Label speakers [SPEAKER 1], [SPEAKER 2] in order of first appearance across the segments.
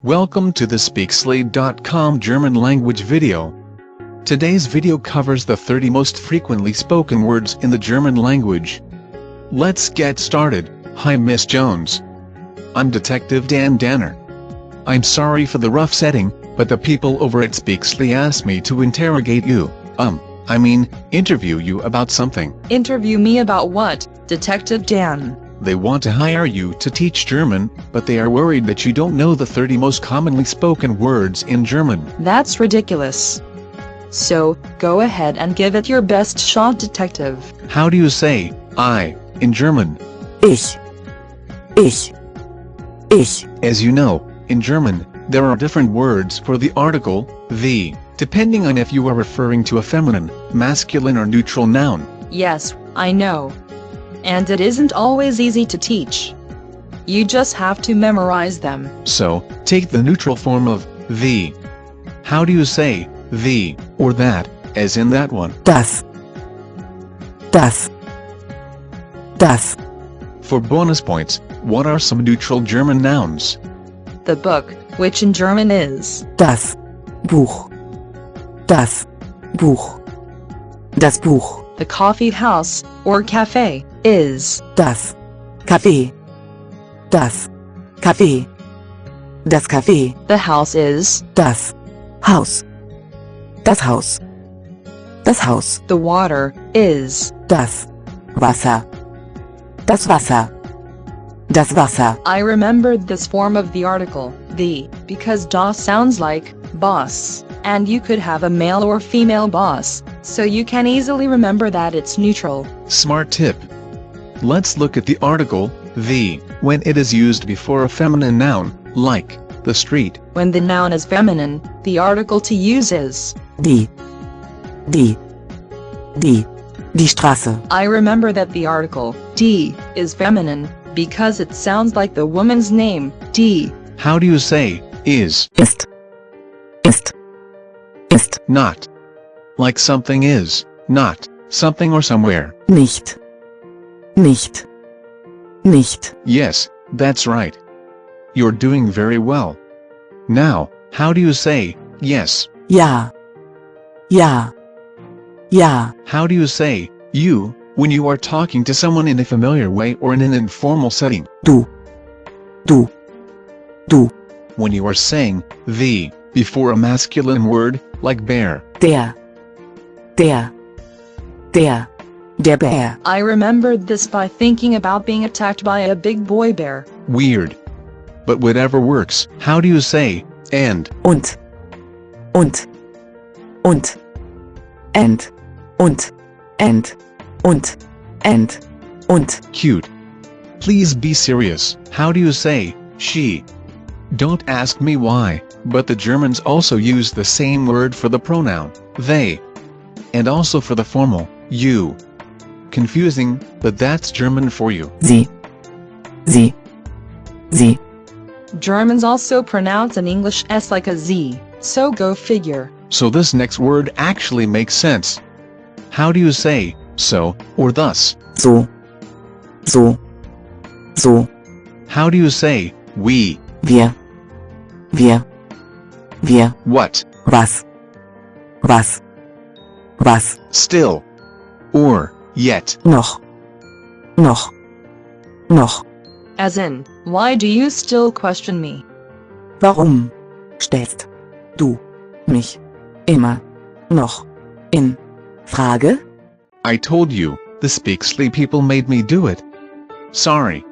[SPEAKER 1] Welcome to the Speaksli.com German language video. Today's video covers the 30 most frequently spoken words in the German language. Let's get started. Hi Miss Jones. I'm Detective Dan Danner. I'm sorry for the rough setting, but the people over at Speaksli asked me to interrogate you. Interview you about something.
[SPEAKER 2] Interview me about what, Detective Dan?
[SPEAKER 1] They want to hire you to teach German, but they are worried that you don't know the 30 most commonly spoken words in German.
[SPEAKER 2] That's ridiculous. So, go ahead and give it your best shot, Detective.
[SPEAKER 1] How do you say, I, in German?
[SPEAKER 3] Ich.
[SPEAKER 1] As you know, in German, there are different words for the article, the, depending on if you are referring to a feminine, masculine or neutral noun.
[SPEAKER 2] Yes, I know. And it isn't always easy to teach. You just have to memorize them.
[SPEAKER 1] So, take the neutral form of the. How do you say the or that, as in that one?
[SPEAKER 3] Das.
[SPEAKER 1] For bonus points, what are some neutral German nouns?
[SPEAKER 2] The book, which in German is
[SPEAKER 3] Das Buch. Das Buch. Das Buch.
[SPEAKER 2] the coffee house, or cafe, is
[SPEAKER 3] Das Café. Das Café. Das Café.
[SPEAKER 2] the house is
[SPEAKER 3] Das Haus. Das Haus. Das Haus.
[SPEAKER 2] the water is.
[SPEAKER 3] Das Wasser. Das Wasser. Das Wasser.
[SPEAKER 2] I remembered this form of the article, the, because das sounds like boss, and you could have a male or female boss, so you can easily remember that it's neutral.
[SPEAKER 1] Smart tip. Let's look at the article, the, when it is used before a feminine noun, like, the street.
[SPEAKER 2] When the noun is feminine, the article to use is
[SPEAKER 3] Die Straße.
[SPEAKER 2] I remember that the article, die, is feminine, because it sounds like the woman's name, die.
[SPEAKER 1] How do you say, is?
[SPEAKER 3] Ist.
[SPEAKER 1] Not. Like something is, not, something or somewhere.
[SPEAKER 3] Nicht.
[SPEAKER 1] Yes, that's right. You're doing very well. Now, how do you say, yes?
[SPEAKER 3] Ja.
[SPEAKER 1] How do you say, you, when you are talking to someone in a familiar way or in an informal setting?
[SPEAKER 3] Du.
[SPEAKER 1] When you are saying, the, before a masculine word, like bear.
[SPEAKER 3] Der Bär.
[SPEAKER 2] I remembered this by thinking about being attacked by a big boy bear.
[SPEAKER 1] Weird. But whatever works. How do you say, and?
[SPEAKER 3] Und.
[SPEAKER 1] Cute. Please be serious. How do you say, she? Don't ask me why, but the Germans also use the same word for the pronoun, they. And also for the formal, you. Confusing, but that's German for you.
[SPEAKER 3] Sie.
[SPEAKER 2] Germans also pronounce an English S like a Z, so go figure.
[SPEAKER 1] So this next word actually makes sense. How do you say, so, or thus?
[SPEAKER 3] So.
[SPEAKER 1] How do you say, we?
[SPEAKER 3] Wir.
[SPEAKER 1] What?
[SPEAKER 3] Was.
[SPEAKER 1] Still. Or, yet.
[SPEAKER 3] Noch.
[SPEAKER 2] As in, why do you still question me?
[SPEAKER 3] Warum stellst du mich immer noch in Frage?
[SPEAKER 1] I told you, the Speaksli people made me do it. Sorry.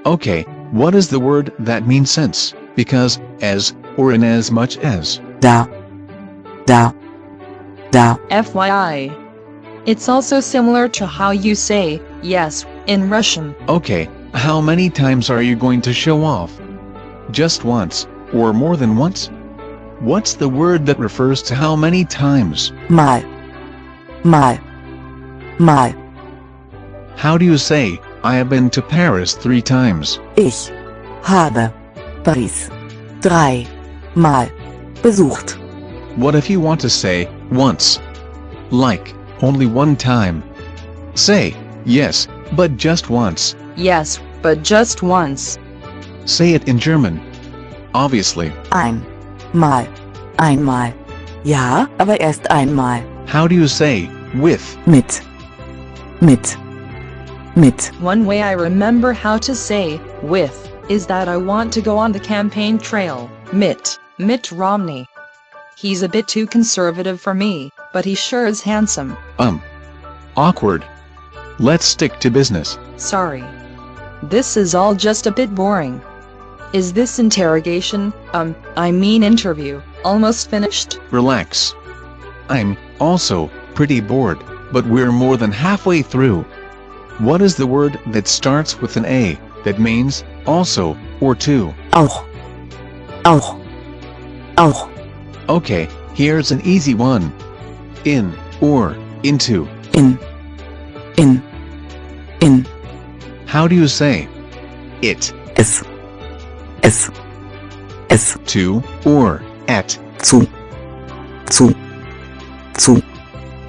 [SPEAKER 1] Okay, what is the word that means since, because, as, or in as much as?
[SPEAKER 3] Da.
[SPEAKER 2] FYI. It's also similar to how you say, yes, in Russian.
[SPEAKER 1] Okay, how many times are you going to show off? Just once, or more than once? What's the word that refers to how many times?
[SPEAKER 3] Mal.
[SPEAKER 1] How do you say, I have been to Paris 3 times?
[SPEAKER 3] Ich habe Paris 3 Mal besucht.
[SPEAKER 1] What if you want to say, once? Like, only one time. Say, yes, but just once.
[SPEAKER 2] Yes, but just once.
[SPEAKER 1] Say it in German. obviously.
[SPEAKER 3] Einmal. Einmal. Ja, aber erst einmal.
[SPEAKER 1] How do you say with?
[SPEAKER 3] Mit.
[SPEAKER 2] One way I remember how to say with is that I want to go on the campaign trail. Mitt Romney. He's a bit too conservative for me, but he sure is handsome.
[SPEAKER 1] Awkward. Let's stick to business.
[SPEAKER 2] Sorry. This is all just a bit boring. Is this interrogation, I mean interview, almost finished?
[SPEAKER 1] Relax. I'm also pretty bored, but we're more than halfway through. What is the word that starts with an A that means also or too?
[SPEAKER 3] Auch.
[SPEAKER 1] Okay, here's an easy one. In or into.
[SPEAKER 3] In.
[SPEAKER 1] How do you say it?
[SPEAKER 3] Es.
[SPEAKER 1] To or at.
[SPEAKER 3] Zu.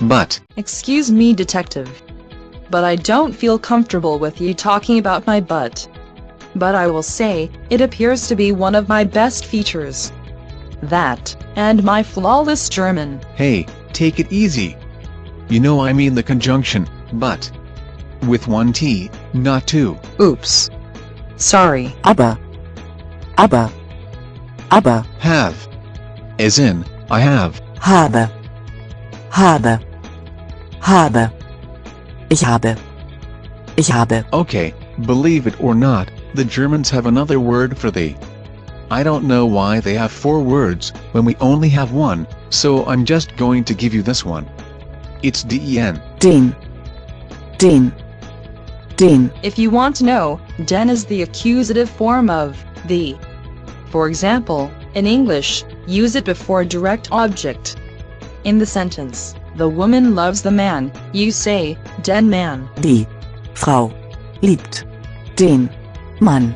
[SPEAKER 1] But.
[SPEAKER 2] Excuse me, detective. But I don't feel comfortable with you talking about my butt. But I will say, it appears to be one of my best features. That, and my flawless German.
[SPEAKER 1] Hey, take it easy. You know I mean the conjunction, but. With one T, not two.
[SPEAKER 2] Oops. Sorry.
[SPEAKER 3] Aber.
[SPEAKER 1] Have. As in, I have.
[SPEAKER 3] Habe. Ich habe.
[SPEAKER 1] Okay, believe it or not, the Germans have another word for the. I don't know why they have 4 words, when we only have one, so I'm just going to give you this one. It's den.
[SPEAKER 3] Den.
[SPEAKER 2] If you want to know, den is the accusative form of the. For example, in English, use it before direct object. In the sentence, the woman loves the man, you say, den man.
[SPEAKER 3] Die Frau liebt den Mann.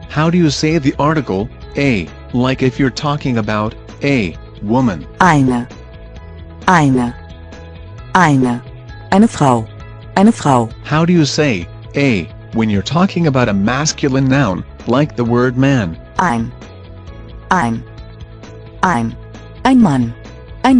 [SPEAKER 1] How do you say the article, a, like if you're talking about a woman?
[SPEAKER 3] Eine Frau.
[SPEAKER 1] How do you say a when you're talking about a masculine noun, like the word man?
[SPEAKER 3] Ein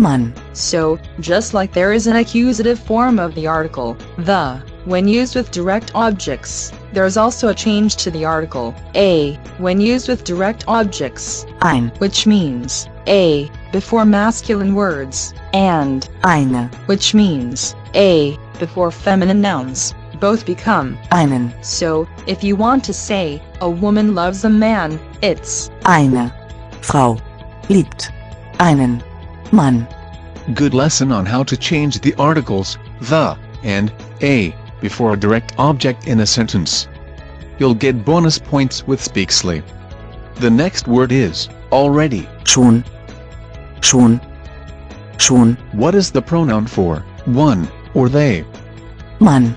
[SPEAKER 3] Mann.
[SPEAKER 2] So, just like there is an accusative form of the article, the, when used with direct objects, there's also a change to the article, a, when used with direct objects,
[SPEAKER 3] Ein,
[SPEAKER 2] which means a, before masculine words, and
[SPEAKER 3] eine,
[SPEAKER 2] which means a, before feminine nouns, both become
[SPEAKER 3] einen,
[SPEAKER 2] So, if you want to say, a woman loves a man, it's
[SPEAKER 3] eine Frau liebt einen Mann.
[SPEAKER 1] Good lesson on how to change the articles, the, and a, before a direct object in a sentence. You'll get bonus points with Speaksli. The next word is, already.
[SPEAKER 3] Schon.
[SPEAKER 1] What is the pronoun for, one, or they?
[SPEAKER 3] Mann.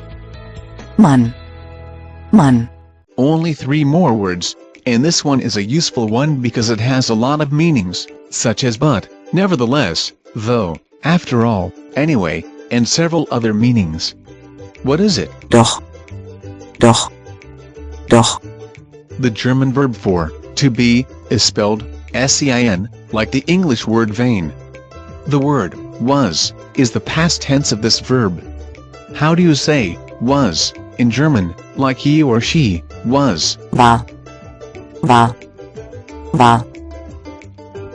[SPEAKER 1] Only 3 more words, and this one is a useful one because it has a lot of meanings, such as but, nevertheless, though, after all, anyway, and several other meanings. What is it?
[SPEAKER 3] Doch.
[SPEAKER 1] The German verb for to be is spelled sein, like the English word vain. The word was is the past tense of this verb. How do you say was in German, like he or she was?
[SPEAKER 3] War.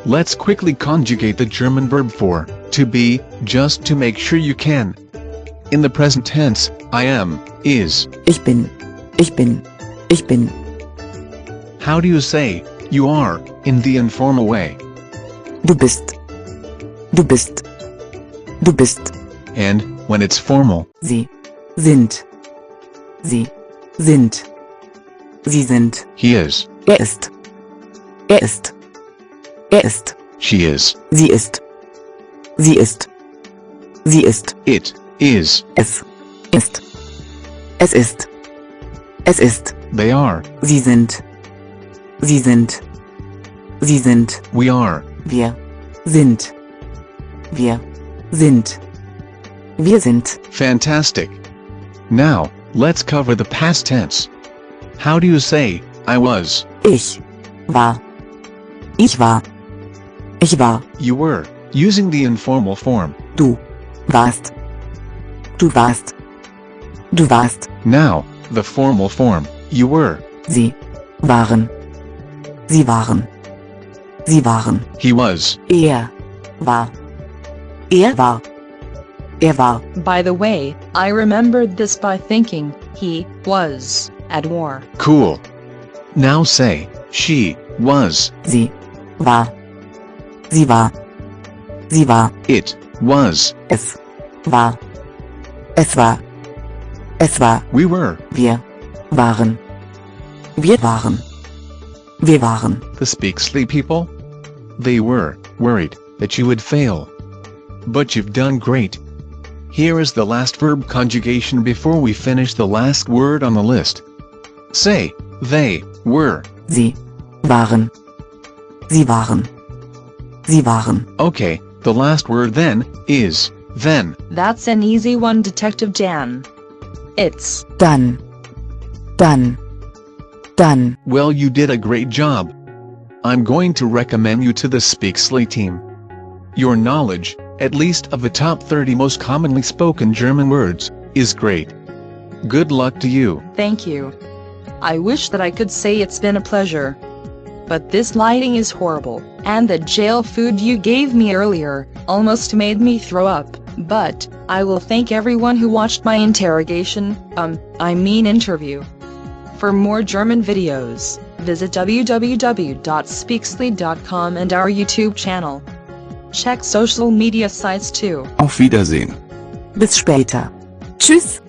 [SPEAKER 1] Let's quickly conjugate the German verb for to be, just to make sure you can. In the present tense, I am, is.
[SPEAKER 3] Ich bin.
[SPEAKER 1] How do you say you are in the informal way?
[SPEAKER 3] Du bist.
[SPEAKER 1] And when it's formal?
[SPEAKER 3] Sie sind. Sie sind.
[SPEAKER 1] He is.
[SPEAKER 3] Er ist.
[SPEAKER 1] She is.
[SPEAKER 3] Sie ist.
[SPEAKER 1] It is.
[SPEAKER 3] Es ist.
[SPEAKER 1] They are.
[SPEAKER 3] Sie sind.
[SPEAKER 1] We are.
[SPEAKER 3] Wir sind.
[SPEAKER 1] Fantastic. Now, let's cover the past tense. How do you say I was?
[SPEAKER 3] Ich war. Ich war. Ich war.
[SPEAKER 1] You were, using the informal form.
[SPEAKER 3] Du warst. Du warst. Du warst.
[SPEAKER 1] Now, the formal form. You were.
[SPEAKER 3] Sie waren. Sie waren. Sie waren.
[SPEAKER 1] He was.
[SPEAKER 3] Er war. Er war. Er war.
[SPEAKER 2] By the way, I remembered this by thinking, he was at war.
[SPEAKER 1] Cool. Now say, she was.
[SPEAKER 3] Sie war. Sie war. Sie war.
[SPEAKER 1] It was.
[SPEAKER 3] Es war. Es war. Es war.
[SPEAKER 1] We were.
[SPEAKER 3] Wir waren. Wir waren. Wir waren.
[SPEAKER 1] The Speaksli people? They were worried that you would fail. But you've done great. Here is the last verb conjugation before we finish the last word on the list. Say, they were.
[SPEAKER 3] Sie waren. Sie waren. Sie waren.
[SPEAKER 1] Okay, the last word then is then.
[SPEAKER 2] That's an easy one, Detective Dan. It's
[SPEAKER 3] Dann. Dann. Dann.
[SPEAKER 1] Well, you did a great job. I'm going to recommend you to the Speaksli team. Your knowledge, at least of the top 30 most commonly spoken German words, is great. Good luck to you.
[SPEAKER 2] Thank you. I wish that I could say it's been a pleasure. But this lighting is horrible, and the jail food you gave me earlier almost made me throw up. But I will thank everyone who watched my interrogation, interview. For more German videos, visit www.speaksli.com and our YouTube channel. Check social media sites too.
[SPEAKER 4] Auf Wiedersehen.
[SPEAKER 3] Bis später. Tschüss.